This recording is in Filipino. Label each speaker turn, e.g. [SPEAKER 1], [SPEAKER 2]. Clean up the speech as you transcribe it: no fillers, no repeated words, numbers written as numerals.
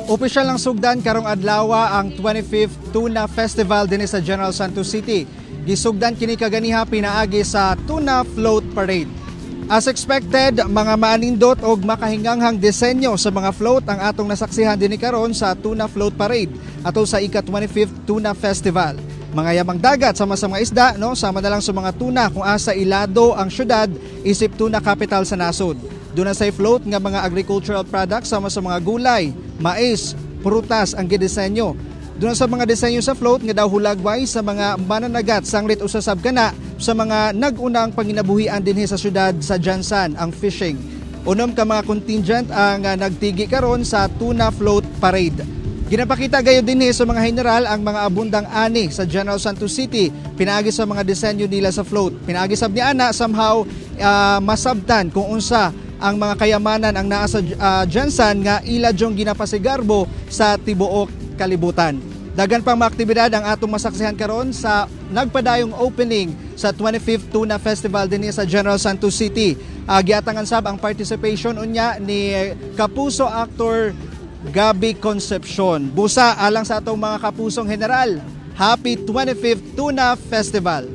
[SPEAKER 1] Opisyal ng sugdan karong adlaw ang 25th Tuna Festival dinhi sa General Santos City. Gisugdan kini kaganiha pinaagi sa Tuna Float Parade. As expected, mga maanindot og makahinganghang disenyo sa mga float ang atong nasaksihan dinhi karon sa Tuna Float Parade ato sa ika-25th Tuna Festival. Mga yamang dagat sama sa mga isda, sama na lang sa mga tuna kung asa ilado ang syudad isip tuna capital sa nasod. Doon na say float nga mga agricultural products sama sa mga gulay, mais, prutas ang gidisenyo. Doon sa mga disenyo sa float nga daw hulagway sa mga mananagat sanglit usasab kana sa mga nag-unang panginabuhian dinhi sa syudad sa Jansan ang fishing. Unom ka mga contingent ang nagtigi karon sa Tuna Float Parade. Ginapakita gayon dinhi sa mga general ang mga abundang ani sa General Santos City pinaagi sa mga disenyo nila sa float. Pinaagi sab ni ana somehow masabtan kung unsa ang mga kayamanan ang naa sa Jansan nga ila jong ginapasigarbo sa tibuok kalibutan. Dagan pang mga aktibidad ang atong masaksihan karon sa nagpadayong opening sa 25th Tuna Festival dinhi sa General Santos City. Giatangan sab ang participation unya ni kapuso actor Gabby Concepcion. Busa alang sa atong mga kapusong general, Happy 25th Tuna Festival!